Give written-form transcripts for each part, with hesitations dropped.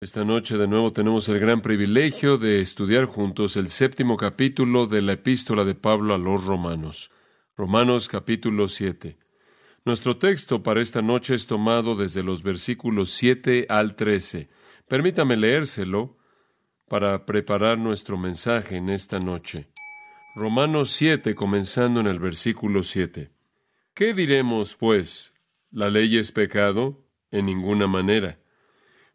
Esta noche de nuevo tenemos el gran privilegio de estudiar juntos el 7º capítulo de la epístola de Pablo a los Romanos. Romanos capítulo 7. Nuestro texto para esta noche es tomado desde los versículos 7 al 13. Permítame leérselo para preparar nuestro mensaje en esta noche. Romanos 7, comenzando en el versículo 7. ¿Qué diremos, pues? ¿La ley es pecado? En ninguna manera.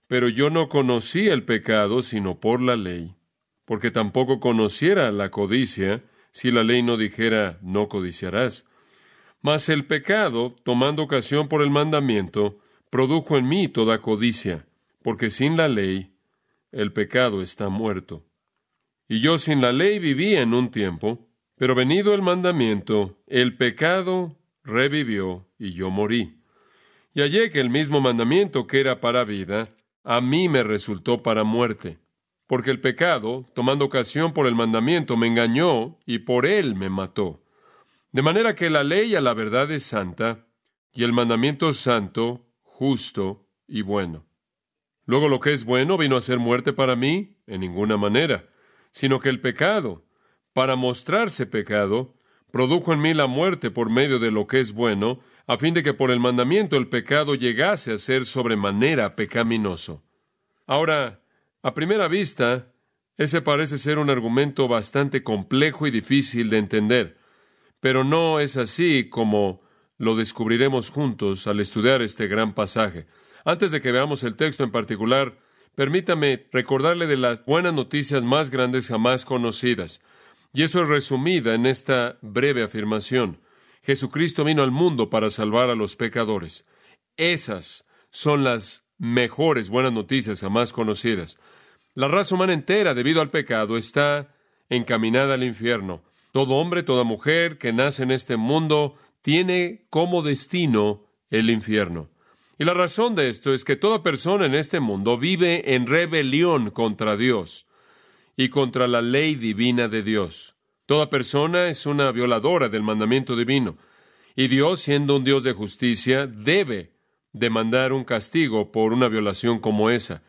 Pero yo no conocí el pecado sino por la ley, porque tampoco conociera la codicia si la ley no dijera, no codiciarás. Mas el pecado, tomando ocasión por el mandamiento, produjo en mí toda codicia, porque sin la ley el pecado está muerto. Y yo sin la ley vivía en un tiempo, pero venido el mandamiento, el pecado revivió y yo morí. Y hallé que el mismo mandamiento que era para vida, a mí me resultó para muerte, porque el pecado, tomando ocasión por el mandamiento, me engañó y por él me mató. De manera que la ley a la verdad es santa, y el mandamiento santo, justo y bueno. Luego lo que es bueno vino a ser muerte para mí, en ninguna manera, sino que el pecado, para mostrarse pecado, produjo en mí la muerte por medio de lo que es bueno, a fin de que por el mandamiento el pecado llegase a ser sobremanera pecaminoso. Ahora, a primera vista, ese parece ser un argumento bastante complejo y difícil de entender, pero no es así como lo descubriremos juntos al estudiar este gran pasaje. Antes de que veamos el texto en particular, permítame recordarle de las buenas noticias más grandes jamás conocidas, y eso es resumida en esta breve afirmación. Jesucristo vino al mundo para salvar a los pecadores. Esas son las mejores buenas noticias jamás conocidas. La raza humana entera, debido al pecado, está encaminada al infierno. Todo hombre, toda mujer que nace en este mundo tiene como destino el infierno. Y la razón de esto es que toda persona en este mundo vive en rebelión contra Dios y contra la ley divina de Dios. Toda persona es una violadora del mandamiento divino, y Dios, siendo un Dios de justicia, debe demandar un castigo por una violación como esa.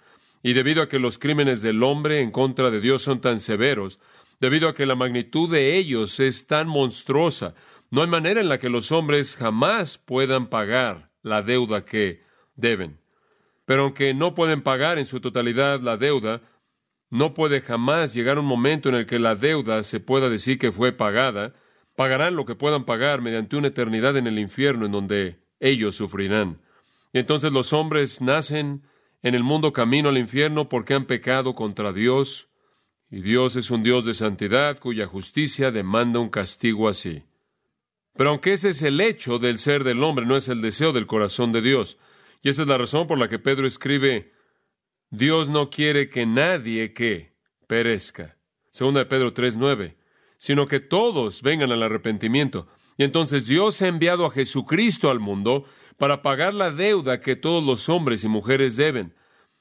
Y debido a que los crímenes del hombre en contra de Dios son tan severos, debido a que la magnitud de ellos es tan monstruosa, no hay manera en la que los hombres jamás puedan pagar la deuda que deben. Pero aunque no pueden pagar en su totalidad la deuda, no puede jamás llegar un momento en el que la deuda se pueda decir que fue pagada. Pagarán lo que puedan pagar mediante una eternidad en el infierno en donde ellos sufrirán. Y entonces los hombres nacen en el mundo camino al infierno porque han pecado contra Dios, y Dios es un Dios de santidad cuya justicia demanda un castigo así. Pero aunque ese es el hecho del ser del hombre, no es el deseo del corazón de Dios. Y esa es la razón por la que Pedro escribe: Dios no quiere que nadie que perezca. Segunda de Pedro 3:9. Sino que todos vengan al arrepentimiento. Y entonces Dios ha enviado a Jesucristo al mundo para pagar la deuda que todos los hombres y mujeres deben,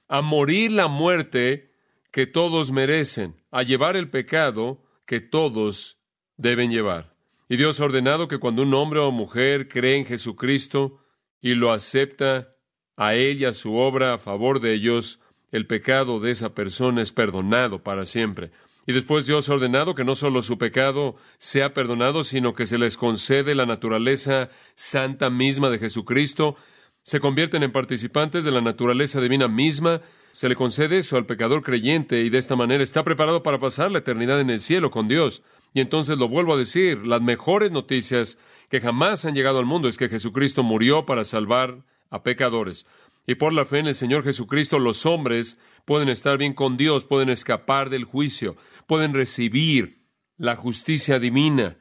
a morir la muerte que todos merecen, a llevar el pecado que todos deben llevar. Y Dios ha ordenado que cuando un hombre o mujer cree en Jesucristo y lo acepta a Él y a su obra a favor de ellos, el pecado de esa persona es perdonado para siempre. Y después Dios ha ordenado que no solo su pecado sea perdonado, sino que se les concede la naturaleza santa misma de Jesucristo. Se convierten en participantes de la naturaleza divina misma. Se le concede eso al pecador creyente y de esta manera está preparado para pasar la eternidad en el cielo con Dios. Y entonces lo vuelvo a decir, las mejores noticias que jamás han llegado al mundo es que Jesucristo murió para salvar a pecadores. Y por la fe en el Señor Jesucristo, los hombres pueden estar bien con Dios, pueden escapar del juicio, pueden recibir la justicia divina.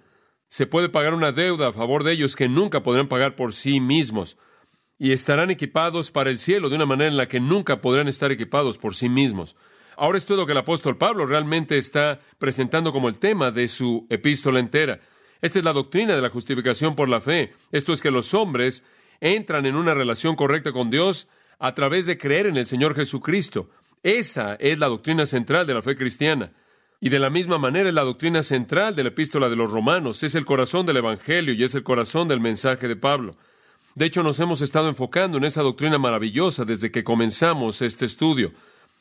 Se puede pagar una deuda a favor de ellos que nunca podrán pagar por sí mismos. Y estarán equipados para el cielo de una manera en la que nunca podrán estar equipados por sí mismos. Ahora esto es lo que el apóstol Pablo realmente está presentando como el tema de su epístola entera. Esta es la doctrina de la justificación por la fe. Esto es que los hombres entran en una relación correcta con Dios a través de creer en el Señor Jesucristo. Esa es la doctrina central de la fe cristiana. Y de la misma manera es la doctrina central de la epístola de los Romanos. Es el corazón del Evangelio y es el corazón del mensaje de Pablo. De hecho, nos hemos estado enfocando en esa doctrina maravillosa desde que comenzamos este estudio.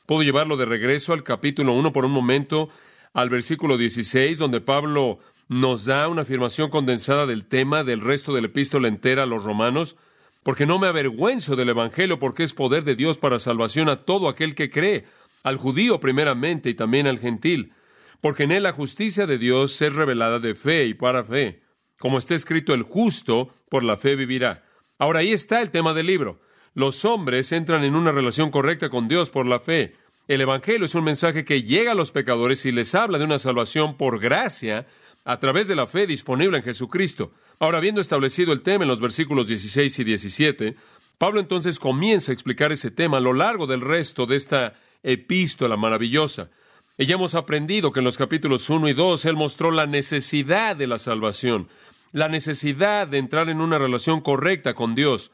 Puedo llevarlo de regreso al capítulo 1 por un momento, al versículo 16, donde Pablo nos da una afirmación condensada del tema del resto de la epístola entera a los romanos. Porque no me avergüenzo del Evangelio, porque es poder de Dios para salvación a todo aquel que cree, al judío primeramente y también al gentil. Porque en él la justicia de Dios es revelada de fe y para fe. Como está escrito, el justo por la fe vivirá. Ahora ahí está el tema del libro. Los hombres entran en una relación correcta con Dios por la fe. El Evangelio es un mensaje que llega a los pecadores y les habla de una salvación por gracia a través de la fe disponible en Jesucristo. Ahora, habiendo establecido el tema en los versículos 16 y 17, Pablo entonces comienza a explicar ese tema a lo largo del resto de esta epístola maravillosa. Y ya hemos aprendido que en los capítulos 1 y 2 él mostró la necesidad de la salvación, la necesidad de entrar en una relación correcta con Dios.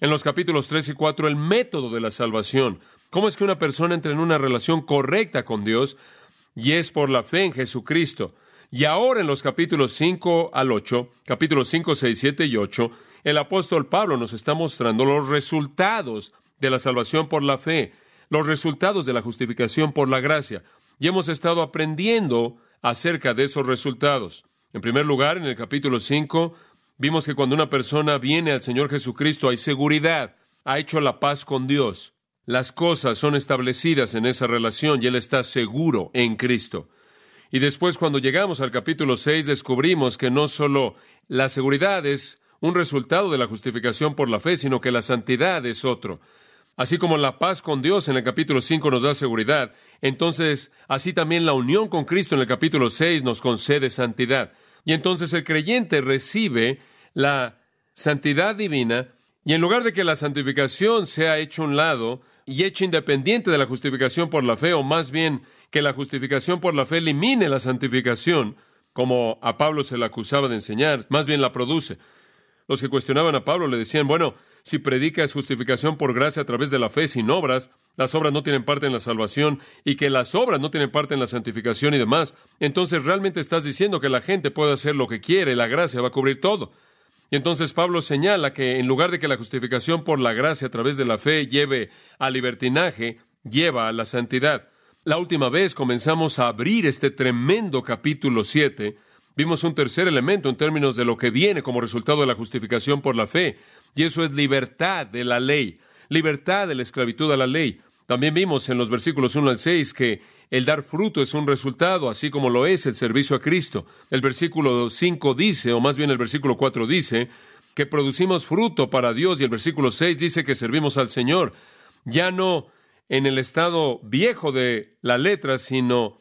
En los capítulos 3 y 4, el método de la salvación. ¿Cómo es que una persona entra en una relación correcta con Dios? Y es por la fe en Jesucristo. Y ahora en los capítulos 5 al 8, capítulos 5, 6, 7 y 8, el apóstol Pablo nos está mostrando los resultados de la salvación por la fe, los resultados de la justificación por la gracia. Y hemos estado aprendiendo acerca de esos resultados. En primer lugar, en el capítulo 5, vimos que cuando una persona viene al Señor Jesucristo hay seguridad, ha hecho la paz con Dios. Las cosas son establecidas en esa relación y él está seguro en Cristo. Y después, cuando llegamos al capítulo 6, descubrimos que no solo la seguridad es un resultado de la justificación por la fe, sino que la santidad es otro. Así como la paz con Dios en el capítulo 5 nos da seguridad, entonces así también la unión con Cristo en el capítulo 6 nos concede santidad. Y entonces el creyente recibe la santidad divina, y en lugar de que la santificación sea hecha a un lado y hecha independiente de la justificación por la fe, o más bien que la justificación por la fe elimine la santificación, como a Pablo se le acusaba de enseñar, más bien la produce. Los que cuestionaban a Pablo le decían, bueno, si predicas justificación por gracia a través de la fe sin obras, las obras no tienen parte en la salvación y que las obras no tienen parte en la santificación y demás, entonces realmente estás diciendo que la gente puede hacer lo que quiere, la gracia va a cubrir todo. Y entonces Pablo señala que en lugar de que la justificación por la gracia a través de la fe lleve al libertinaje, lleva a la santidad. La última vez comenzamos a abrir este tremendo capítulo 7. Vimos un tercer elemento en términos de lo que viene como resultado de la justificación por la fe, y eso es libertad de la ley, libertad de la esclavitud a la ley. También vimos en los versículos 1 al 6 que el dar fruto es un resultado, así como lo es el servicio a Cristo. El versículo 5 dice, o más bien el versículo 4 dice, que producimos fruto para Dios, y el versículo 6 dice que servimos al Señor, ya no en el estado viejo de la letra, sino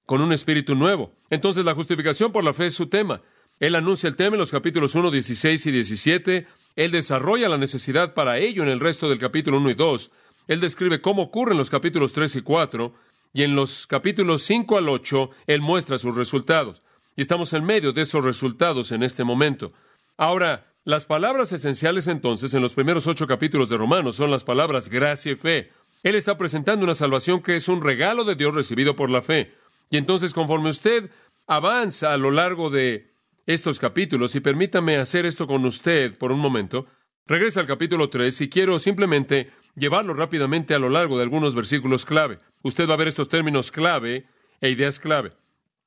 con un espíritu nuevo. Entonces la justificación por la fe es su tema. Él anuncia el tema en los capítulos 1, 16 y 17. Él desarrolla la necesidad para ello en el resto del capítulo 1 y 2. Él describe cómo ocurre en los capítulos 3 y 4. Y en los capítulos 5 al 8, Él muestra sus resultados. Y estamos en medio de esos resultados en este momento. Ahora, las palabras esenciales entonces en los primeros 8 capítulos de Romanos son las palabras gracia y fe. Él está presentando una salvación que es un regalo de Dios recibido por la fe. Y entonces, conforme usted avanza a lo largo de estos capítulos, y permítame hacer esto con usted por un momento, regresa al capítulo 3 y quiero simplemente llevarlo rápidamente a lo largo de algunos versículos clave. Usted va a ver estos términos clave e ideas clave.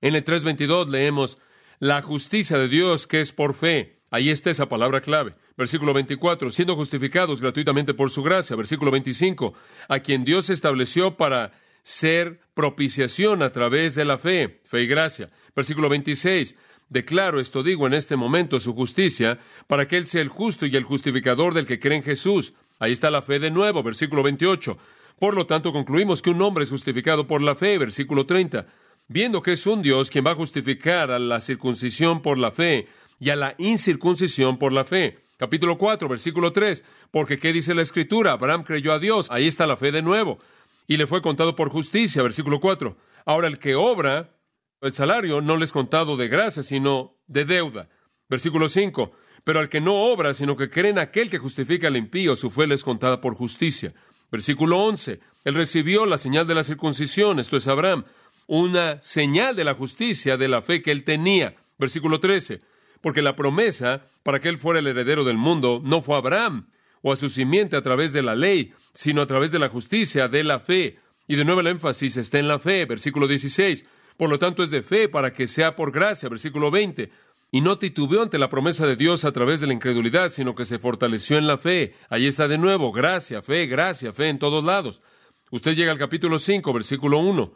En el 3:22 leemos la justicia de Dios que es por fe. Ahí está esa palabra clave. Versículo 24, siendo justificados gratuitamente por su gracia. Versículo 25, a quien Dios estableció para ser propiciación a través de la fe, fe y gracia. Versículo 26, declaro, esto digo en este momento, su justicia, para que Él sea el justo y el justificador del que cree en Jesús. Ahí está la fe de nuevo, versículo 28. Por lo tanto, concluimos que un hombre es justificado por la fe, versículo 30. Viendo que es un Dios quien va a justificar a la circuncisión por la fe y a la incircuncisión por la fe. Capítulo 4, versículo 3. Porque, ¿qué dice la Escritura? Abraham creyó a Dios. Ahí está la fe de nuevo. Y le fue contado por justicia, versículo 4. Ahora, el que obra, el salario no le es contado de gracia, sino de deuda. Versículo 5. Pero al que no obra, sino que cree en aquel que justifica al impío, su fe le es contada por justicia. Versículo 11. Él recibió la señal de la circuncisión, esto es Abraham, una señal de la justicia de la fe que él tenía. Versículo 13. Porque la promesa para que él fuera el heredero del mundo no fue a Abraham o a su simiente a través de la ley, sino a través de la justicia de la fe. Y de nuevo el énfasis está en la fe, versículo 16. Por lo tanto es de fe para que sea por gracia, versículo 20. Y no titubeó ante la promesa de Dios a través de la incredulidad, sino que se fortaleció en la fe. Ahí está de nuevo, gracia, fe en todos lados. Usted llega al capítulo 5, versículo 1.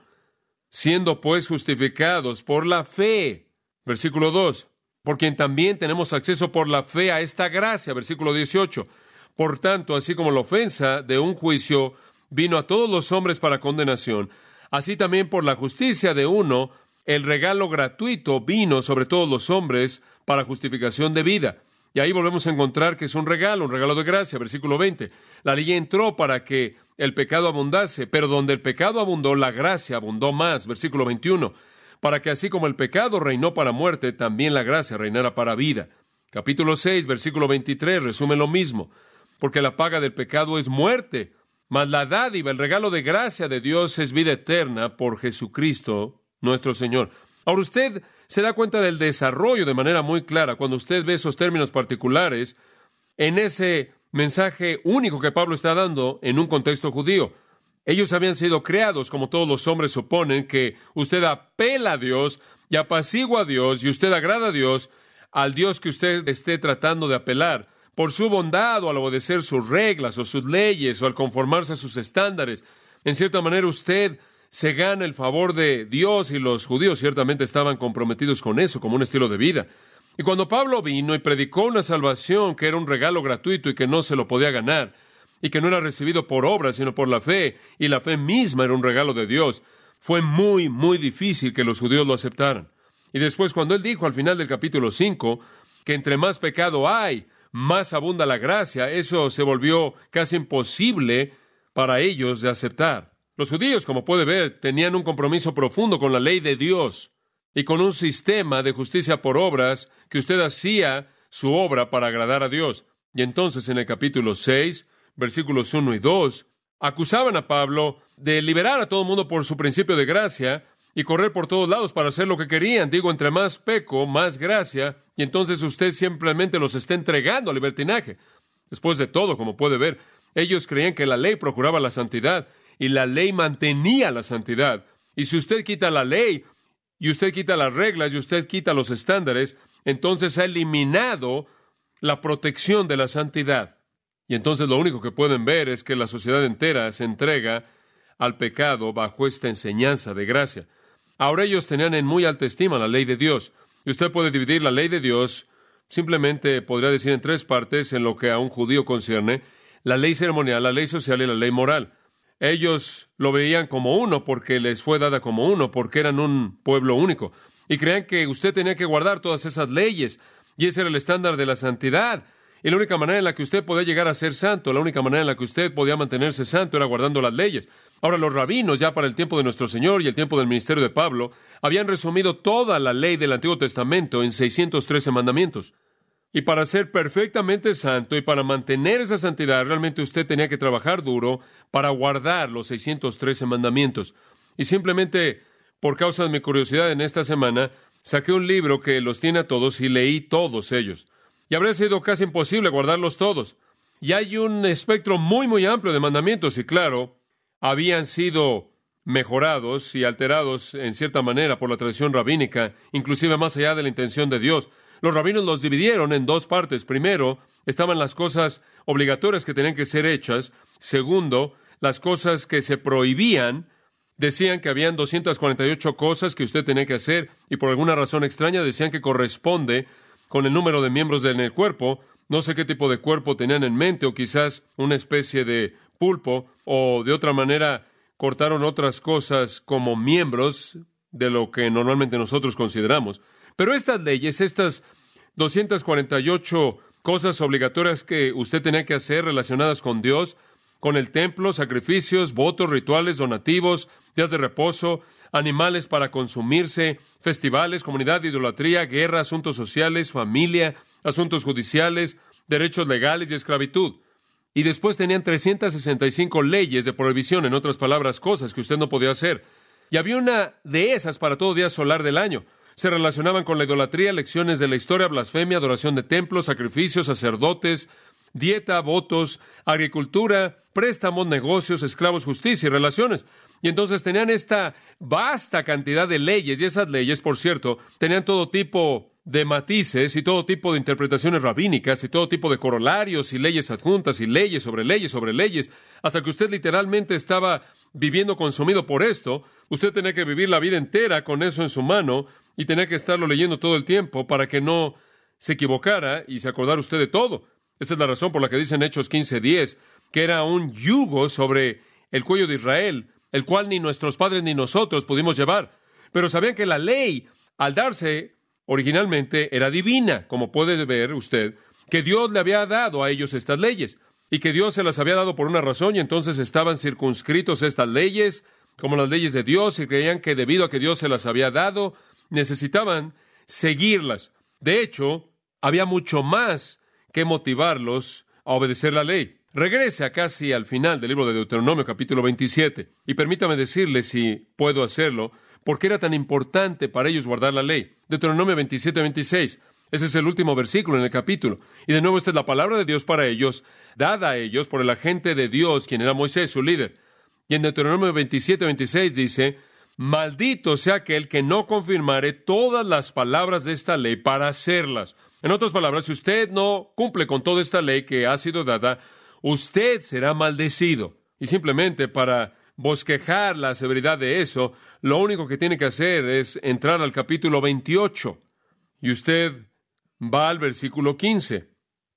Siendo pues justificados por la fe, versículo 2. Por quien también tenemos acceso por la fe a esta gracia, versículo 18. Por tanto, así como la ofensa de un juicio vino a todos los hombres para condenación, así también por la justicia de uno, el regalo gratuito vino sobre todos los hombres para justificación de vida. Y ahí volvemos a encontrar que es un regalo de gracia, versículo 20. La ley entró para que el pecado abundase, pero donde el pecado abundó, la gracia abundó más, versículo 21. Para que así como el pecado reinó para muerte, también la gracia reinara para vida. Capítulo 6, versículo 23, resume lo mismo. Porque la paga del pecado es muerte, mas la dádiva, el regalo de gracia de Dios es vida eterna por Jesucristo nuestro Señor. Ahora usted se da cuenta del desarrollo de manera muy clara cuando usted ve esos términos particulares en ese mensaje único que Pablo está dando en un contexto judío. Ellos habían sido creados, como todos los hombres suponen, que usted apela a Dios y apacigua a Dios y usted agrada a Dios, al Dios que usted esté tratando de apelar, por su bondad o al obedecer sus reglas o sus leyes o al conformarse a sus estándares. En cierta manera usted se gana el favor de Dios y los judíos ciertamente estaban comprometidos con eso como un estilo de vida. Y cuando Pablo vino y predicó una salvación que era un regalo gratuito y que no se lo podía ganar y que no era recibido por obras sino por la fe, y la fe misma era un regalo de Dios, fue muy, muy difícil que los judíos lo aceptaran. Y después cuando él dijo al final del capítulo 5 que entre más pecado hay, más abunda la gracia, eso se volvió casi imposible para ellos de aceptar. Los judíos, como puede ver, tenían un compromiso profundo con la ley de Dios y con un sistema de justicia por obras que usted hacía su obra para agradar a Dios. Y entonces en el capítulo 6, versículos 1 y 2, acusaban a Pablo de liberar a todo el mundo por su principio de gracia y correr por todos lados para hacer lo que querían. Digo, entre más peco, más gracia, y entonces usted simplemente los está entregando al libertinaje. Después de todo, como puede ver, ellos creían que la ley procuraba la santidad, y la ley mantenía la santidad. Y si usted quita la ley, y usted quita las reglas, y usted quita los estándares, entonces ha eliminado la protección de la santidad. Y entonces lo único que pueden ver es que la sociedad entera se entrega al pecado bajo esta enseñanza de gracia. Ahora ellos tenían en muy alta estima la ley de Dios. Y usted puede dividir la ley de Dios, simplemente podría decir en tres partes en lo que a un judío concierne: la ley ceremonial, la ley social y la ley moral. Ellos lo veían como uno porque les fue dada como uno, porque eran un pueblo único. Y creían que usted tenía que guardar todas esas leyes, y ese era el estándar de la santidad. Y la única manera en la que usted podía llegar a ser santo, la única manera en la que usted podía mantenerse santo era guardando las leyes. Ahora, los rabinos, ya para el tiempo de nuestro Señor y el tiempo del ministerio de Pablo, habían resumido toda la ley del Antiguo Testamento en 613 mandamientos. Y para ser perfectamente santo y para mantener esa santidad, realmente usted tenía que trabajar duro para guardar los 613 mandamientos. Y simplemente, por causa de mi curiosidad en esta semana, saqué un libro que los tiene a todos y leí todos ellos. Y habría sido casi imposible guardarlos todos. Y hay un espectro muy, muy amplio de mandamientos, y claro, habían sido mejorados y alterados en cierta manera por la tradición rabínica, inclusive más allá de la intención de Dios. Los rabinos los dividieron en dos partes. Primero, estaban las cosas obligatorias que tenían que ser hechas. Segundo, las cosas que se prohibían. Decían que habían 248 cosas que usted tenía que hacer, y por alguna razón extraña decían que corresponde con el número de miembros en el cuerpo. No sé qué tipo de cuerpo tenían en mente, o quizás una especie de pulpo, o de otra manera cortaron otras cosas como miembros de lo que normalmente nosotros consideramos. Pero estas leyes, estas 248 cosas obligatorias que usted tenía que hacer relacionadas con Dios, con el templo, sacrificios, votos, rituales, donativos, días de reposo, animales para consumirse, festivales, comunidad de idolatría, guerra, asuntos sociales, familia, asuntos judiciales, derechos legales y esclavitud. Y después tenían 365 leyes de prohibición, en otras palabras, cosas que usted no podía hacer. Y había una de esas para todo día solar del año. Se relacionaban con la idolatría, lecciones de la historia, blasfemia, adoración de templos, sacrificios, sacerdotes, dieta, votos, agricultura, préstamos, negocios, esclavos, justicia y relaciones. Y entonces tenían esta vasta cantidad de leyes, y esas leyes, por cierto, tenían todo tipo de matices y todo tipo de interpretaciones rabínicas y todo tipo de corolarios y leyes adjuntas y leyes sobre leyes sobre leyes, hasta que usted literalmente estaba viviendo consumido por esto. Usted tenía que vivir la vida entera con eso en su mano y tenía que estarlo leyendo todo el tiempo para que no se equivocara y se acordara usted de todo. Esa es la razón por la que dice en Hechos 15:10 que era un yugo sobre el cuello de Israel, el cual ni nuestros padres ni nosotros pudimos llevar. Pero sabían que la ley, al darse originalmente, era divina, como puede ver usted, que Dios le había dado a ellos estas leyes, y que Dios se las había dado por una razón, y entonces estaban circunscritos estas leyes, como las leyes de Dios, y creían que debido a que Dios se las había dado, necesitaban seguirlas. De hecho, había mucho más que motivarlos a obedecer la ley. Regrese a casi al final del libro de Deuteronomio, capítulo 27, y permítame decirle, si puedo hacerlo, por qué era tan importante para ellos guardar la ley. Deuteronomio 27:26. Ese es el último versículo en el capítulo. Y de nuevo esta es la palabra de Dios para ellos, dada a ellos por el agente de Dios, quien era Moisés, su líder. Y en Deuteronomio 27:26 dice: maldito sea aquel que no confirmare todas las palabras de esta ley para hacerlas. En otras palabras, si usted no cumple con toda esta ley que ha sido dada, usted será maldecido. Y simplemente para bosquejar la severidad de eso, lo único que tiene que hacer es entrar al capítulo 28. Y usted va al versículo 15.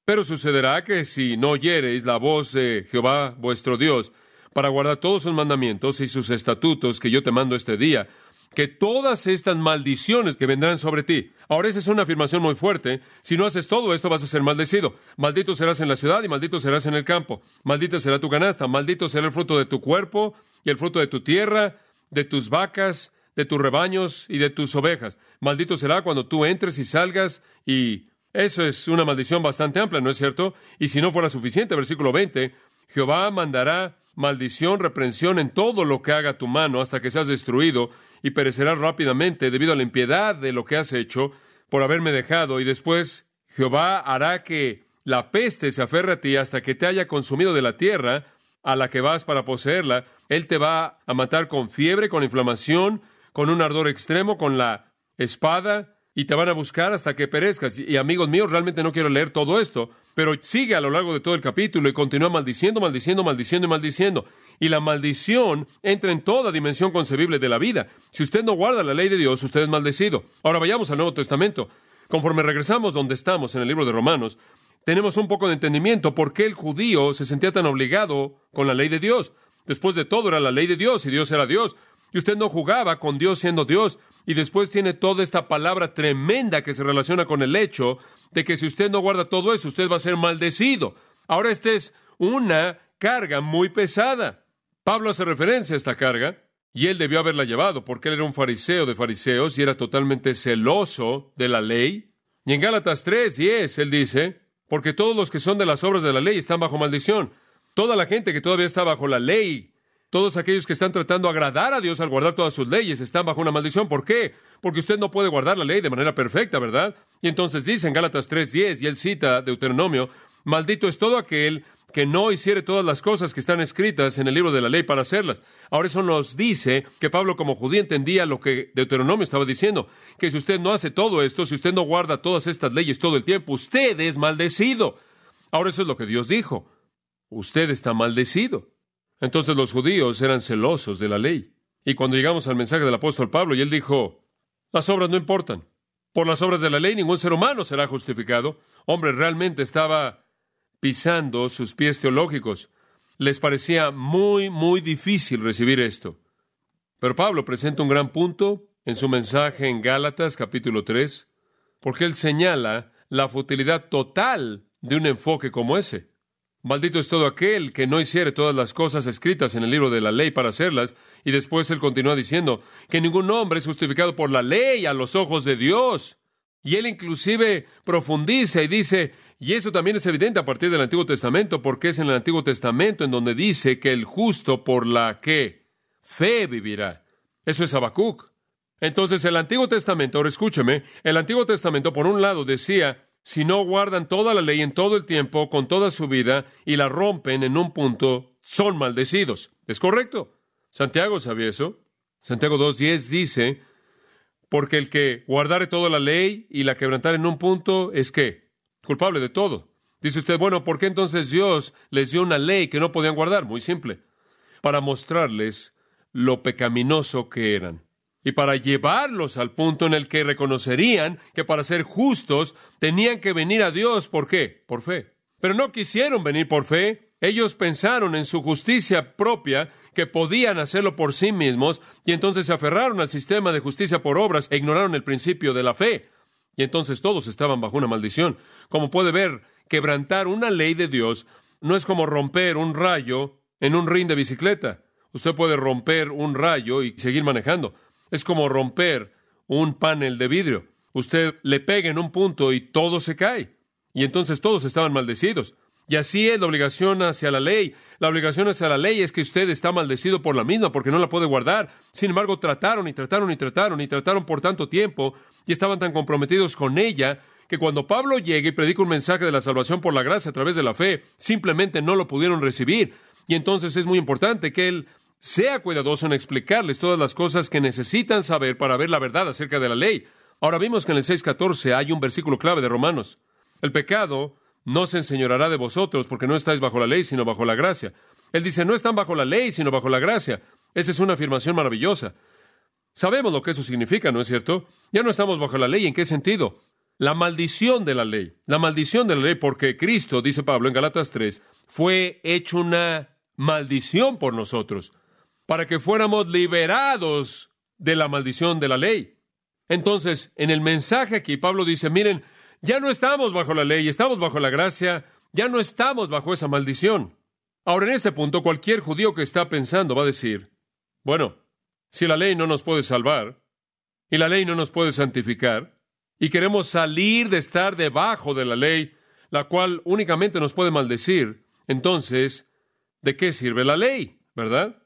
Pero sucederá que si no oyereis la voz de Jehová vuestro Dios, para guardar todos sus mandamientos y sus estatutos que yo te mando este día, que todas estas maldiciones que vendrán sobre ti. Ahora, esa es una afirmación muy fuerte. Si no haces todo esto, vas a ser maldecido. Maldito serás en la ciudad y maldito serás en el campo. Maldita será tu canasta. Maldito será el fruto de tu cuerpo y el fruto de tu tierra, de tus vacas, de tus rebaños y de tus ovejas. Maldito será cuando tú entres y salgas. Y eso es una maldición bastante amplia, ¿no es cierto? Y si no fuera suficiente, versículo 20, Jehová mandará maldición, reprensión en todo lo que haga tu mano hasta que seas destruido y perecerás rápidamente debido a la impiedad de lo que has hecho por haberme dejado. Y después Jehová hará que la peste se aferre a ti hasta que te haya consumido de la tierra a la que vas para poseerla. Él te va a matar con fiebre, con inflamación, con un ardor extremo, con la espada, y te van a buscar hasta que perezcas. Y amigos míos, realmente no quiero leer todo esto, pero sigue a lo largo de todo el capítulo y continúa maldiciendo, maldiciendo, maldiciendo y maldiciendo. Y la maldición entra en toda dimensión concebible de la vida. Si usted no guarda la ley de Dios, usted es maldecido. Ahora vayamos al Nuevo Testamento. Conforme regresamos donde estamos, en el libro de Romanos, tenemos un poco de entendimiento por qué el judío se sentía tan obligado con la ley de Dios. Después de todo, era la ley de Dios y Dios era Dios. Y usted no jugaba con Dios siendo Dios. Y después tiene toda esta palabra tremenda que se relaciona con el hecho de que si usted no guarda todo eso, usted va a ser maldecido. Ahora, esta es una carga muy pesada. Pablo hace referencia a esta carga, y él debió haberla llevado, porque él era un fariseo de fariseos y era totalmente celoso de la ley. Y en Gálatas 3:10, él dice: porque todos los que son de las obras de la ley están bajo maldición. Toda la gente que todavía está bajo la ley, todos aquellos que están tratando de agradar a Dios al guardar todas sus leyes, están bajo una maldición. ¿Por qué? Porque usted no puede guardar la ley de manera perfecta, ¿verdad? Y entonces dice en Gálatas 3:10, y él cita Deuteronomio: maldito es todo aquel que no hiciere todas las cosas que están escritas en el libro de la ley para hacerlas. Ahora eso nos dice que Pablo como judío entendía lo que Deuteronomio estaba diciendo, que si usted no hace todo esto, si usted no guarda todas estas leyes todo el tiempo, usted es maldecido. Ahora eso es lo que Dios dijo: usted está maldecido. Entonces los judíos eran celosos de la ley. Y cuando llegamos al mensaje del apóstol Pablo, y él dijo: las obras no importan. Por las obras de la ley ningún ser humano será justificado. Hombre, realmente estaba pisando sus pies teológicos. Les parecía muy, muy difícil recibir esto. Pero Pablo presenta un gran punto en su mensaje en Gálatas capítulo 3, porque él señala la futilidad total de un enfoque como ese. Maldito es todo aquel que no hiciere todas las cosas escritas en el libro de la ley para hacerlas. Y después él continúa diciendo que ningún hombre es justificado por la ley a los ojos de Dios. Y él inclusive profundiza y dice, y eso también es evidente a partir del Antiguo Testamento, porque es en el Antiguo Testamento en donde dice que el justo por la ¿qué? Fe vivirá. Eso es Habacuc. Entonces el Antiguo Testamento, ahora escúcheme, el Antiguo Testamento por un lado decía: si no guardan toda la ley en todo el tiempo, con toda su vida, y la rompen en un punto, son maldecidos. ¿Es correcto? Santiago sabía eso. Santiago 2:10 dice, porque el que guardare toda la ley y la quebrantare en un punto es ¿qué? Culpable de todo. Dice usted, bueno, ¿por qué entonces Dios les dio una ley que no podían guardar? Muy simple, para mostrarles lo pecaminoso que eran y para llevarlos al punto en el que reconocerían que para ser justos tenían que venir a Dios. ¿Por qué? Por fe. Pero no quisieron venir por fe. Ellos pensaron en su justicia propia, que podían hacerlo por sí mismos, y entonces se aferraron al sistema de justicia por obras e ignoraron el principio de la fe. Y entonces todos estaban bajo una maldición. Como puede ver, quebrantar una ley de Dios no es como romper un rayo en un ring de bicicleta. Usted puede romper un rayo y seguir manejando. Es como romper un panel de vidrio. Usted le pega en un punto y todo se cae. Y entonces todos estaban maldecidos. Y así es la obligación hacia la ley. La obligación hacia la ley es que usted está maldecido por la misma, porque no la puede guardar. Sin embargo, trataron por tanto tiempo y estaban tan comprometidos con ella que cuando Pablo llega y predica un mensaje de la salvación por la gracia a través de la fe, simplemente no lo pudieron recibir. Y entonces es muy importante que él sea cuidadoso en explicarles todas las cosas que necesitan saber para ver la verdad acerca de la ley. Ahora vimos que en el 6:14 hay un versículo clave de Romanos. El pecado no se enseñoreará de vosotros, porque no estáis bajo la ley, sino bajo la gracia. Él dice, no están bajo la ley, sino bajo la gracia. Esa es una afirmación maravillosa. Sabemos lo que eso significa, ¿no es cierto? Ya no estamos bajo la ley. ¿En qué sentido? La maldición de la ley. La maldición de la ley, porque Cristo, dice Pablo en Gálatas 3, fue hecho una maldición por nosotros, para que fuéramos liberados de la maldición de la ley. Entonces, en el mensaje aquí, Pablo dice, miren, ya no estamos bajo la ley, estamos bajo la gracia, ya no estamos bajo esa maldición. Ahora, en este punto, cualquier judío que está pensando va a decir, bueno, si la ley no nos puede salvar, y la ley no nos puede santificar, y queremos salir de estar debajo de la ley, la cual únicamente nos puede maldecir, entonces, ¿de qué sirve la ley? ¿Verdad?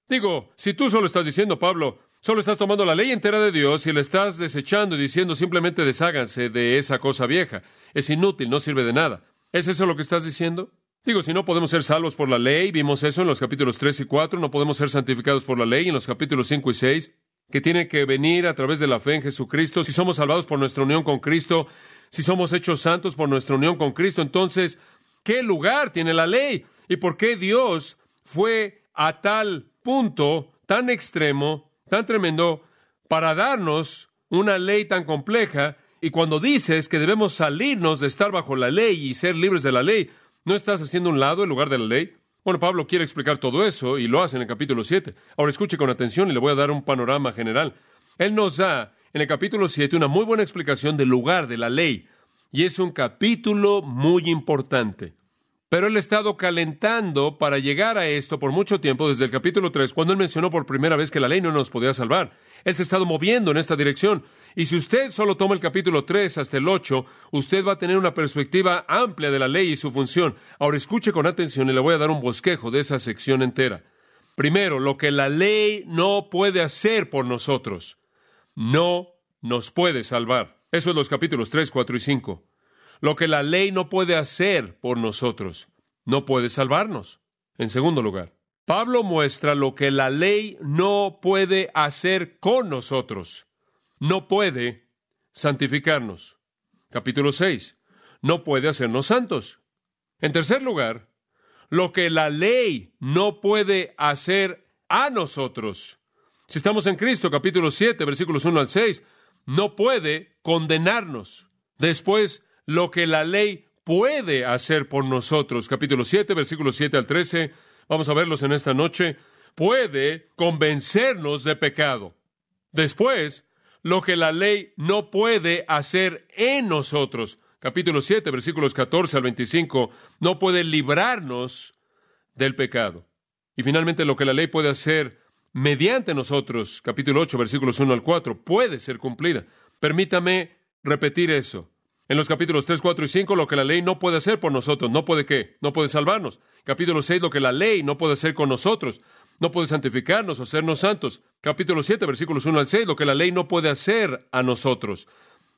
Digo, si tú solo estás diciendo, Pablo, solo estás tomando la ley entera de Dios y la estás desechando y diciendo simplemente desháganse de esa cosa vieja. Es inútil, no sirve de nada. ¿Es eso lo que estás diciendo? Digo, si no podemos ser salvos por la ley, vimos eso en los capítulos 3 y 4, no podemos ser santificados por la ley en los capítulos 5 y 6, que tiene que venir a través de la fe en Jesucristo. Si somos salvados por nuestra unión con Cristo, si somos hechos santos por nuestra unión con Cristo, entonces, ¿qué lugar tiene la ley? ¿Y por qué Dios fue a tal punto, tan extremo, tan tremendo, para darnos una ley tan compleja? Y cuando dices que debemos salirnos de estar bajo la ley y ser libres de la ley, ¿no estás haciendo un lado en lugar de la ley? Bueno, Pablo quiere explicar todo eso y lo hace en el capítulo 7. Ahora escuche con atención y le voy a dar un panorama general. Él nos da en el capítulo 7 una muy buena explicación del lugar de la ley. Y es un capítulo muy importante. Pero él ha estado calentando para llegar a esto por mucho tiempo, desde el capítulo 3, cuando él mencionó por primera vez que la ley no nos podía salvar. Él se ha estado moviendo en esta dirección. Y si usted solo toma el capítulo 3 hasta el 8, usted va a tener una perspectiva amplia de la ley y su función. Ahora escuche con atención y le voy a dar un bosquejo de esa sección entera. Primero, lo que la ley no puede hacer por nosotros. No nos puede salvar. Eso es los capítulos 3, 4 y 5. Lo que la ley no puede hacer por nosotros, no puede salvarnos. En segundo lugar, Pablo muestra lo que la ley no puede hacer con nosotros. No puede santificarnos. Capítulo 6, no puede hacernos santos. En tercer lugar, lo que la ley no puede hacer a nosotros. Si estamos en Cristo, capítulo 7, versículos 1 al 6, no puede condenarnos. Después, lo que la ley puede hacer por nosotros. Capítulo 7, versículos 7 al 13. Vamos a verlos en esta noche. Puede convencernos de pecado. Después, lo que la ley no puede hacer en nosotros. Capítulo 7, versículos 14 al 25. No puede librarnos del pecado. Y finalmente, lo que la ley puede hacer mediante nosotros. Capítulo 8, versículos 1 al 4. Puede ser cumplida. Permítame repetir eso. En los capítulos 3, 4 y 5, lo que la ley no puede hacer por nosotros. ¿No puede qué? No puede salvarnos. Capítulo 6, lo que la ley no puede hacer con nosotros. No puede santificarnos o hacernos santos. Capítulo 7, versículos 1 al 6, lo que la ley no puede hacer a nosotros.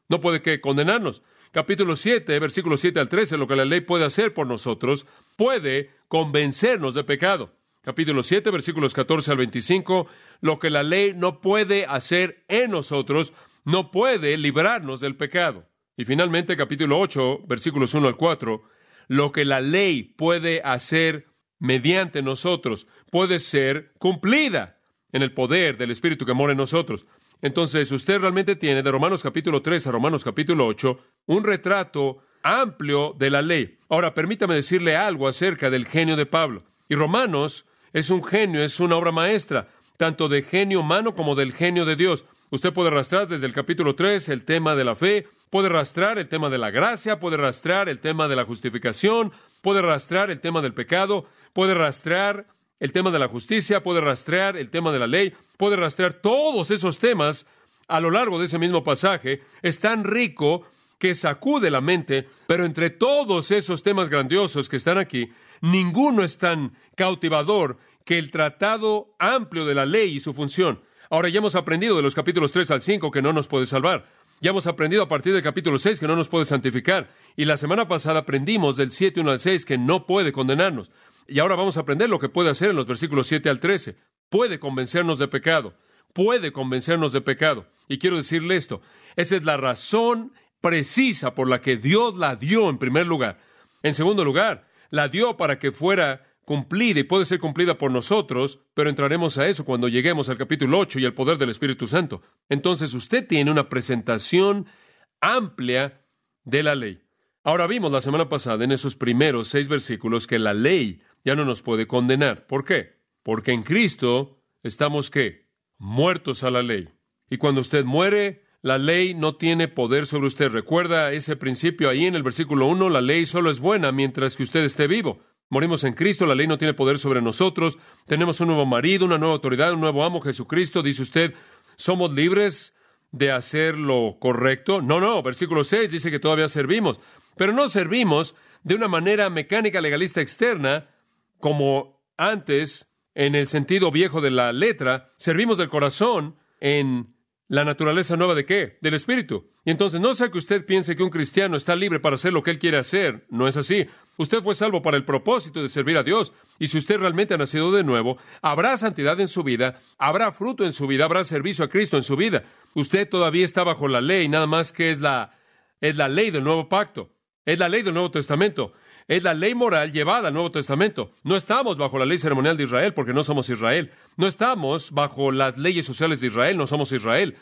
No puede qué? Condenarnos. Capítulo 7, versículos 7 al 13, lo que la ley puede hacer por nosotros, puede convencernos de pecado. capítulo 7, versículos 14 al 25, lo que la ley no puede hacer en nosotros, no puede librarnos del pecado. Y finalmente, capítulo 8, versículos 1 al 4, lo que la ley puede hacer mediante nosotros puede ser cumplida en el poder del Espíritu que mora en nosotros. Entonces, usted realmente tiene, de Romanos capítulo 3 a Romanos capítulo 8, un retrato amplio de la ley. Ahora, permítame decirle algo acerca del genio de Pablo. Y Romanos es un genio, es una obra maestra, tanto de genio humano como del genio de Dios. Usted puede rastrear desde el capítulo 3 el tema de la fe, puede rastrear el tema de la gracia, puede rastrear el tema de la justificación, puede rastrear el tema del pecado, puede rastrear el tema de la justicia, puede rastrear el tema de la ley, puede rastrear todos esos temas a lo largo de ese mismo pasaje. Es tan rico que sacude la mente, pero entre todos esos temas grandiosos que están aquí, ninguno es tan cautivador que el tratado amplio de la ley y su función. Ahora, ya hemos aprendido de los capítulos 3 al 5 que no nos puede salvar. Ya hemos aprendido a partir del capítulo 6 que no nos puede santificar. Y la semana pasada aprendimos del 7, 1 al 6 que no puede condenarnos. Y ahora vamos a aprender lo que puede hacer en los versículos 7 al 13. Puede convencernos de pecado. Puede convencernos de pecado. Y quiero decirle esto. Esa es la razón precisa por la que Dios la dio en primer lugar. En segundo lugar, la dio para que fuera cumplida y puede ser cumplida por nosotros, pero entraremos a eso cuando lleguemos al capítulo 8 y el poder del Espíritu Santo. Entonces usted tiene una presentación amplia de la ley. Ahora vimos la semana pasada en esos primeros 6 versículos que la ley ya no nos puede condenar. ¿Por qué? Porque en Cristo estamos, ¿qué? Muertos a la ley. Y cuando usted muere, la ley no tiene poder sobre usted. Recuerda ese principio ahí en el versículo 1, la ley solo es buena mientras que usted esté vivo. Morimos en Cristo, la ley no tiene poder sobre nosotros. Tenemos un nuevo marido, una nueva autoridad, un nuevo amo, Jesucristo. Dice usted, ¿somos libres de hacer lo correcto? No, versículo 6 dice que todavía servimos. Pero no servimos de una manera mecánica, legalista, externa, como antes, en el sentido viejo de la letra. Servimos del corazón en la naturaleza nueva ¿de qué? Del Espíritu. Y entonces no sea que usted piense que un cristiano está libre para hacer lo que él quiere hacer. No es así. Usted fue salvo para el propósito de servir a Dios. Y si usted realmente ha nacido de nuevo, habrá santidad en su vida, habrá fruto en su vida, habrá servicio a Cristo en su vida. Usted todavía está bajo la ley, nada más que es la ley del nuevo pacto. Es la ley del Nuevo Testamento. Es la ley moral llevada al Nuevo Testamento. No estamos bajo la ley ceremonial de Israel porque no somos Israel. No estamos bajo las leyes sociales de Israel, no somos Israel.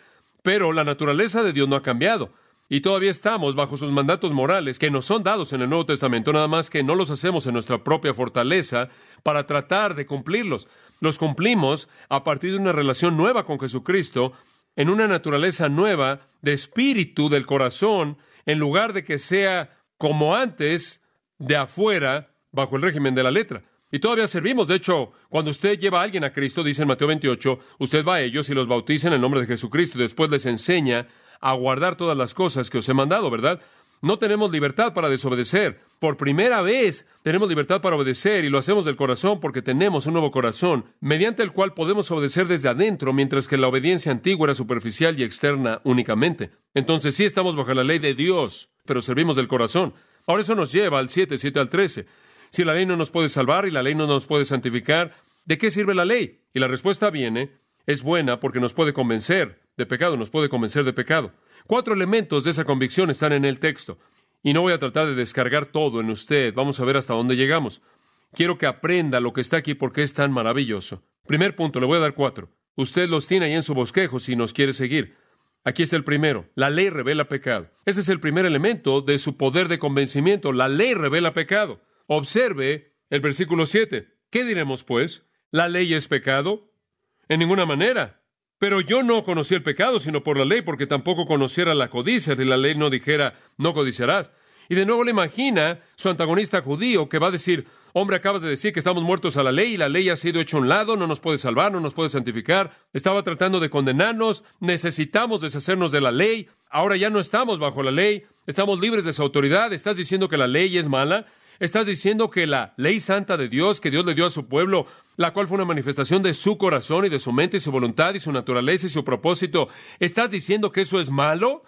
Pero la naturaleza de Dios no ha cambiado. Y todavía estamos bajo sus mandatos morales que nos son dados en el Nuevo Testamento, nada más que no los hacemos en nuestra propia fortaleza para tratar de cumplirlos. Los cumplimos a partir de una relación nueva con Jesucristo, en una naturaleza nueva de espíritu del corazón, en lugar de que sea como antes, de afuera, bajo el régimen de la letra. Y todavía servimos. De hecho, cuando usted lleva a alguien a Cristo, dice en Mateo 28, usted va a ellos y los bautiza en el nombre de Jesucristo y después les enseña a guardar todas las cosas que os he mandado, ¿verdad? No tenemos libertad para desobedecer. Por primera vez tenemos libertad para obedecer y lo hacemos del corazón porque tenemos un nuevo corazón, mediante el cual podemos obedecer desde adentro, mientras que la obediencia antigua era superficial y externa únicamente. Entonces sí estamos bajo la ley de Dios, pero servimos del corazón. Ahora eso nos lleva al 7 al 13. Si la ley no nos puede salvar y la ley no nos puede santificar, ¿de qué sirve la ley? Y la respuesta viene, es buena porque nos puede convencer de pecado, nos puede convencer de pecado. 4 elementos de esa convicción están en el texto. Y no voy a tratar de descargar todo en usted. Vamos a ver hasta dónde llegamos. Quiero que aprenda lo que está aquí porque es tan maravilloso. Primer punto, le voy a dar 4. Usted los tiene ahí en su bosquejo si nos quiere seguir. Aquí está el primero. La ley revela pecado. Ese es el primer elemento de su poder de convencimiento. La ley revela pecado. Observe el versículo 7. ¿Qué diremos, pues? ¿La ley es pecado? En ninguna manera. Pero yo no conocí el pecado, sino por la ley, porque tampoco conociera la codicia, si la ley no dijera, no codiciarás. Y de nuevo le imagina su antagonista judío que va a decir, hombre, acabas de decir que estamos muertos a la ley y la ley ha sido hecha a un lado, no nos puede salvar, no nos puede santificar. Estaba tratando de condenarnos, necesitamos deshacernos de la ley. Ahora ya no estamos bajo la ley, estamos libres de su autoridad. ¿Estás diciendo que la ley es mala? ¿Estás diciendo que la ley santa de Dios, que Dios le dio a su pueblo, la cual fue una manifestación de su corazón y de su mente y su voluntad y su naturaleza y su propósito, estás diciendo que eso es malo?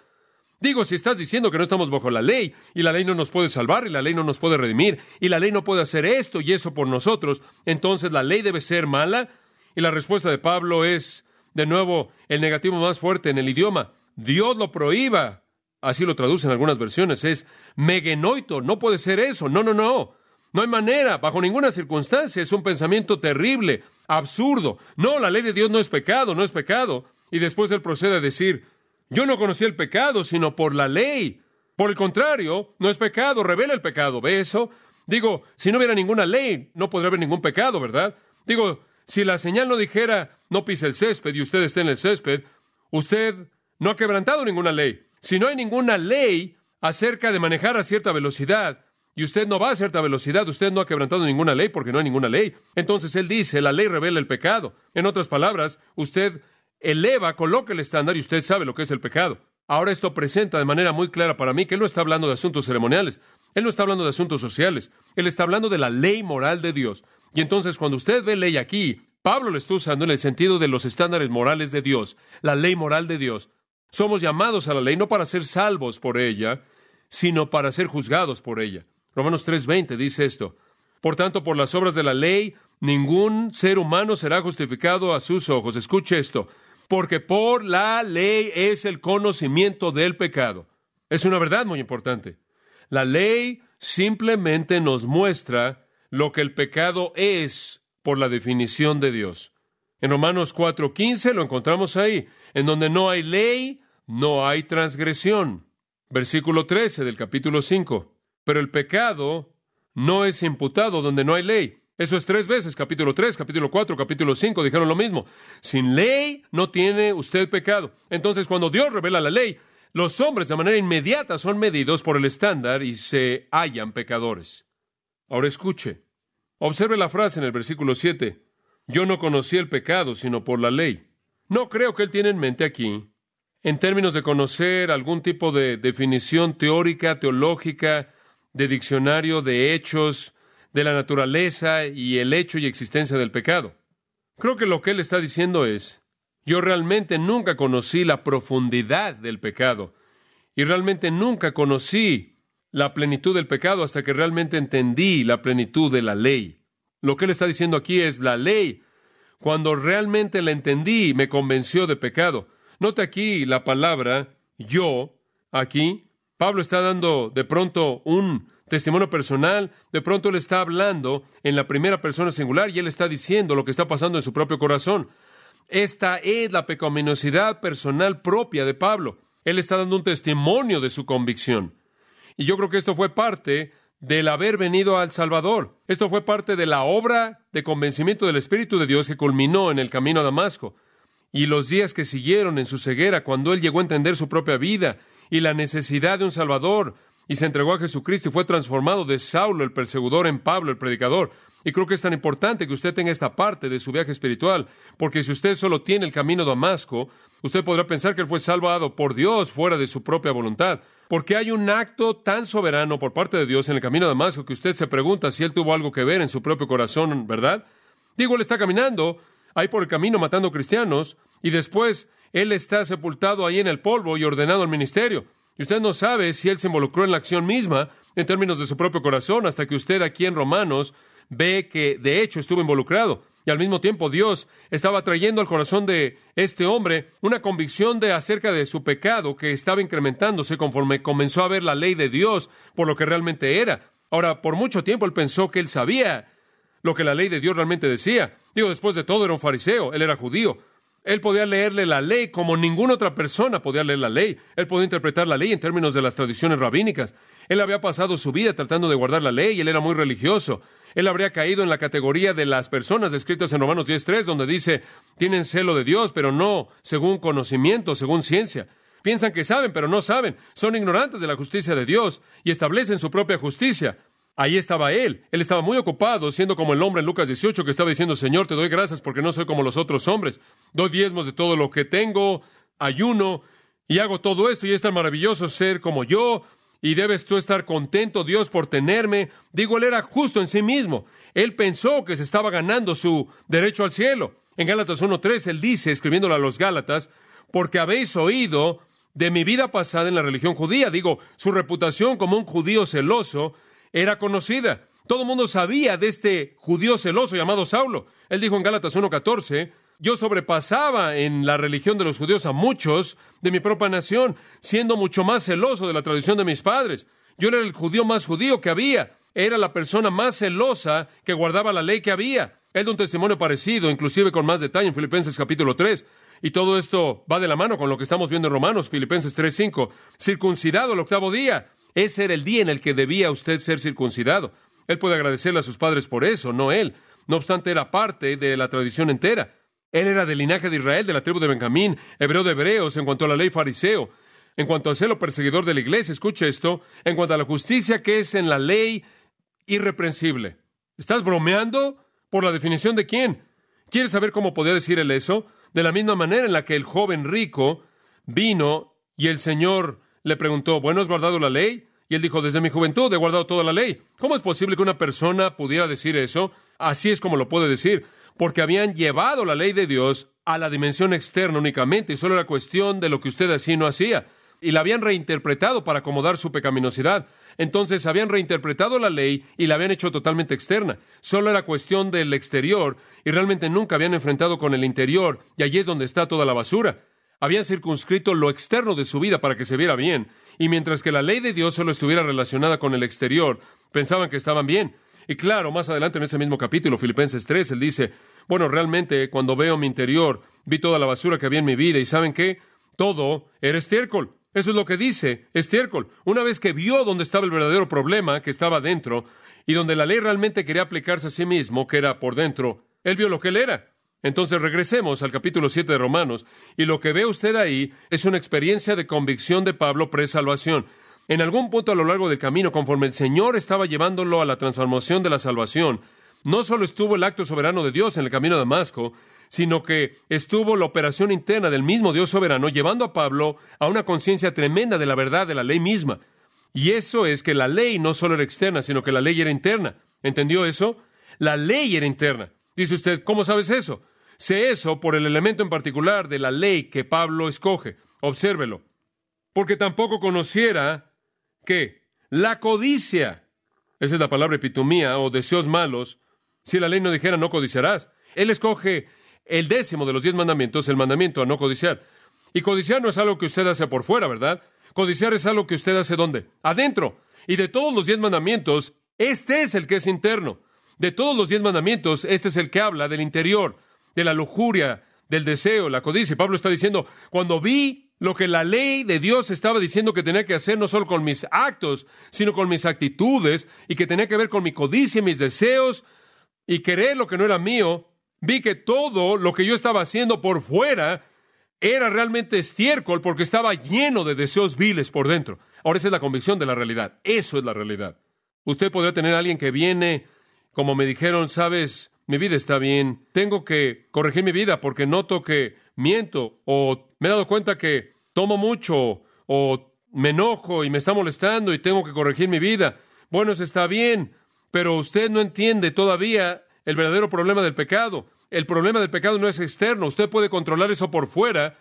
Digo, si estás diciendo que no estamos bajo la ley, y la ley no nos puede salvar, y la ley no nos puede redimir, y la ley no puede hacer esto y eso por nosotros, entonces la ley debe ser mala. Y la respuesta de Pablo es, de nuevo, el negativo más fuerte en el idioma. Dios lo prohíba. Así lo traducen algunas versiones. Es megenoito. No puede ser eso. No. No hay manera. Bajo ninguna circunstancia. Es un pensamiento terrible, absurdo. No, la ley de Dios no es pecado, no es pecado. Y después él procede a decir, yo no conocí el pecado, sino por la ley. Por el contrario, no es pecado, revela el pecado. ¿Ve eso? Digo, si no hubiera ninguna ley, no podría haber ningún pecado, ¿verdad? Digo, si la señal no dijera, no pise el césped y usted está en el césped, usted no ha quebrantado ninguna ley. Si no hay ninguna ley acerca de manejar a cierta velocidad, y usted no va a cierta velocidad, usted no ha quebrantado ninguna ley porque no hay ninguna ley. Entonces él dice, la ley revela el pecado. En otras palabras, usted coloca el estándar y usted sabe lo que es el pecado. Ahora esto presenta de manera muy clara para mí que él no está hablando de asuntos ceremoniales. Él no está hablando de asuntos sociales. Él está hablando de la ley moral de Dios. Y entonces cuando usted ve ley aquí, Pablo lo está usando en el sentido de los estándares morales de Dios, la ley moral de Dios. Somos llamados a la ley no para ser salvos por ella, sino para ser juzgados por ella. Romanos 3:20 dice esto. Por tanto, por las obras de la ley, ningún ser humano será justificado a sus ojos. Escuche esto. Porque por la ley es el conocimiento del pecado. Es una verdad muy importante. La ley simplemente nos muestra lo que el pecado es por la definición de Dios. En Romanos 4:15 lo encontramos ahí. En donde no hay ley, no hay transgresión. Versículo 13 del capítulo 5. Pero el pecado no es imputado donde no hay ley. Eso es 3 veces, capítulo 3, capítulo 4, capítulo 5, dijeron lo mismo. Sin ley no tiene usted pecado. Entonces, cuando Dios revela la ley, los hombres de manera inmediata son medidos por el estándar y se hallan pecadores. Ahora escuche. Observe la frase en el versículo 7. Yo no conocí el pecado, sino por la ley. No creo que él tiene en mente aquí, en términos de conocer algún tipo de definición teórica, teológica, de diccionario, de hechos, de la naturaleza y el hecho y existencia del pecado. Creo que lo que él está diciendo es, yo realmente nunca conocí la profundidad del pecado y realmente nunca conocí la plenitud del pecado hasta que realmente entendí la plenitud de la ley. Lo que él está diciendo aquí es la ley. Cuando realmente la entendí, me convenció de pecado. Note aquí la palabra yo, aquí. Pablo está dando de pronto un testimonio personal, de pronto él está hablando en la primera persona singular y él está diciendo lo que está pasando en su propio corazón. Esta es la pecaminosidad personal propia de Pablo. Él está dando un testimonio de su convicción. Y yo creo que esto fue parte del haber venido al Salvador. Esto fue parte de la obra de convencimiento del Espíritu de Dios que culminó en el camino a Damasco. Y los días que siguieron en su ceguera, cuando él llegó a entender su propia vida y la necesidad de un Salvador, y se entregó a Jesucristo y fue transformado de Saulo, el perseguidor, en Pablo, el predicador. Y creo que es tan importante que usted tenga esta parte de su viaje espiritual, porque si usted solo tiene el camino a Damasco, usted podrá pensar que él fue salvado por Dios fuera de su propia voluntad, porque hay un acto tan soberano por parte de Dios en el camino a Damasco que usted se pregunta si él tuvo algo que ver en su propio corazón, ¿verdad? Digo, él está caminando ahí por el camino matando cristianos, y después él está sepultado ahí en el polvo y ordenado al ministerio. Y usted no sabe si él se involucró en la acción misma en términos de su propio corazón, hasta que usted aquí en Romanos ve que de hecho estuvo involucrado. Y al mismo tiempo Dios estaba trayendo al corazón de este hombre una convicción acerca de su pecado que estaba incrementándose conforme comenzó a ver la ley de Dios por lo que realmente era. Ahora, por mucho tiempo él pensó que él sabía lo que la ley de Dios realmente decía. Digo, después de todo era un fariseo, él era judío. Él podía leerle la ley como ninguna otra persona podía leer la ley. Él podía interpretar la ley en términos de las tradiciones rabínicas. Él había pasado su vida tratando de guardar la ley y él era muy religioso. Él habría caído en la categoría de las personas descritas en Romanos 10:3, donde dice, tienen celo de Dios, pero no según conocimiento, según ciencia. Piensan que saben, pero no saben. Son ignorantes de la justicia de Dios y establecen su propia justicia. Ahí estaba él. Él estaba muy ocupado, siendo como el hombre en Lucas 18 que estaba diciendo, Señor, te doy gracias porque no soy como los otros hombres. Doy diezmos de todo lo que tengo, ayuno y hago todo esto y es tan maravilloso ser como yo y debes tú estar contento, Dios, por tenerme. Digo, él era justo en sí mismo. Él pensó que se estaba ganando su derecho al cielo. En Gálatas 1:3 él dice, escribiéndole a los Gálatas, porque habéis oído de mi vida pasada en la religión judía. Digo, su reputación como un judío celoso era conocida. Todo el mundo sabía de este judío celoso llamado Saulo. Él dijo en Gálatas 1:14, yo sobrepasaba en la religión de los judíos a muchos de mi propia nación, siendo mucho más celoso de la tradición de mis padres. Yo era el judío más judío que había. Era la persona más celosa que guardaba la ley que había. Él da un testimonio parecido, inclusive con más detalle en Filipenses capítulo 3. Y todo esto va de la mano con lo que estamos viendo en Romanos, Filipenses 3:5. Circuncidado el 8º día. Ese era el día en el que debía usted ser circuncidado. Él puede agradecerle a sus padres por eso, no él. No obstante, era parte de la tradición entera. Él era del linaje de Israel, de la tribu de Benjamín, hebreo de hebreos, en cuanto a la ley fariseo, en cuanto a celo perseguidor de la iglesia, escuche esto, en cuanto a la justicia que es en la ley irreprensible. ¿Estás bromeando? ¿Por la definición de quién? ¿Quieres saber cómo podía decir él eso? De la misma manera en la que el joven rico vino y el Señor le preguntó, ¿bueno, has guardado la ley? Y él dijo, desde mi juventud he guardado toda la ley. ¿Cómo es posible que una persona pudiera decir eso? Así es como lo puede decir, porque habían llevado la ley de Dios a la dimensión externa únicamente, y solo era cuestión de lo que usted así no hacía. Y la habían reinterpretado para acomodar su pecaminosidad. Entonces habían reinterpretado la ley y la habían hecho totalmente externa. Solo era cuestión del exterior y realmente nunca habían enfrentado con el interior, y allí es donde está toda la basura. Habían circunscrito lo externo de su vida para que se viera bien, y mientras que la ley de Dios solo estuviera relacionada con el exterior, pensaban que estaban bien. Y claro, más adelante en ese mismo capítulo, Filipenses 3, él dice, bueno, realmente cuando veo mi interior, vi toda la basura que había en mi vida, y ¿saben qué? Todo era estiércol. Eso es lo que dice, estiércol. Una vez que vio dónde estaba el verdadero problema, que estaba dentro, y donde la ley realmente quería aplicarse a sí mismo, que era por dentro, él vio lo que él era. Entonces regresemos al capítulo 7 de Romanos, y lo que ve usted ahí es una experiencia de convicción de Pablo pre-salvación. En algún punto a lo largo del camino, conforme el Señor estaba llevándolo a la transformación de la salvación, no solo estuvo el acto soberano de Dios en el camino a Damasco, sino que estuvo la operación interna del mismo Dios soberano, llevando a Pablo a una conciencia tremenda de la verdad de la ley misma. Y eso es que la ley no solo era externa, sino que la ley era interna. ¿Entendió eso? La ley era interna. Dice usted, ¿cómo sabes eso? Sé eso por el elemento en particular de la ley que Pablo escoge. Obsérvelo. Porque tampoco conociera, ¿qué? La codicia. Esa es la palabra epitomía o deseos malos. Si la ley no dijera no codiciarás. Él escoge el 10º de los 10 mandamientos, el mandamiento a no codiciar. Y codiciar no es algo que usted hace por fuera, ¿verdad? Codiciar es algo que usted hace ¿dónde? Adentro. Y de todos los 10 mandamientos, este es el que es interno. De todos los 10 mandamientos, este es el que habla del interior, de la lujuria, del deseo, la codicia. Y Pablo está diciendo, cuando vi lo que la ley de Dios estaba diciendo que tenía que hacer, no solo con mis actos, sino con mis actitudes, y que tenía que ver con mi codicia y mis deseos, y querer lo que no era mío, vi que todo lo que yo estaba haciendo por fuera era realmente estiércol porque estaba lleno de deseos viles por dentro. Ahora esa es la convicción de la realidad. Eso es la realidad. Usted podría tener a alguien que viene, como me dijeron, sabes, mi vida está bien, tengo que corregir mi vida porque noto que miento, o me he dado cuenta que tomo mucho, o me enojo y me está molestando y tengo que corregir mi vida. Bueno, eso está bien, pero usted no entiende todavía el verdadero problema del pecado. El problema del pecado no es externo. Usted puede controlar eso por fuera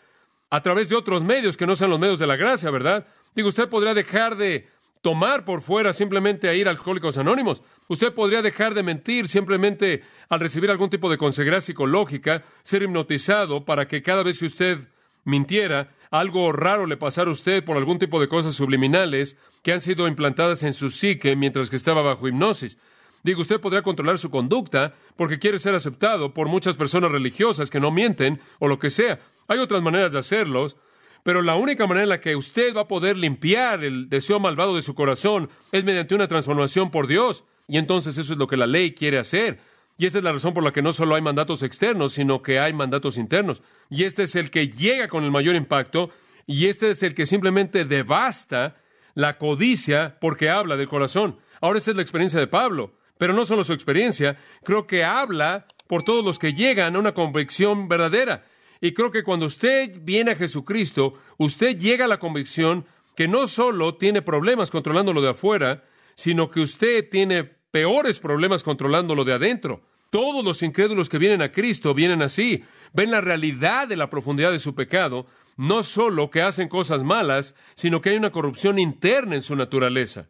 a través de otros medios que no sean los medios de la gracia, ¿verdad? Digo, usted podría dejar de tomar por fuera simplemente a ir a Alcohólicos Anónimos. Usted podría dejar de mentir simplemente al recibir algún tipo de consejería psicológica, ser hipnotizado para que cada vez que usted mintiera, algo raro le pasara a usted por algún tipo de cosas subliminales que han sido implantadas en su psique mientras que estaba bajo hipnosis. Digo, usted podría controlar su conducta porque quiere ser aceptado por muchas personas religiosas que no mienten o lo que sea. Hay otras maneras de hacerlos, pero la única manera en la que usted va a poder limpiar el deseo malvado de su corazón es mediante una transformación por Dios. Y entonces eso es lo que la ley quiere hacer. Y esta es la razón por la que no solo hay mandatos externos, sino que hay mandatos internos. Y este es el que llega con el mayor impacto, y este es el que simplemente devasta la codicia porque habla del corazón. Ahora esta es la experiencia de Pablo. Pero no solo su experiencia, creo que habla por todos los que llegan a una convicción verdadera. Y creo que cuando usted viene a Jesucristo, usted llega a la convicción que no solo tiene problemas controlándolo de afuera, sino que usted tiene peores problemas controlándolo de adentro. Todos los incrédulos que vienen a Cristo vienen así. Ven la realidad de la profundidad de su pecado no solo que hacen cosas malas, sino que hay una corrupción interna en su naturaleza.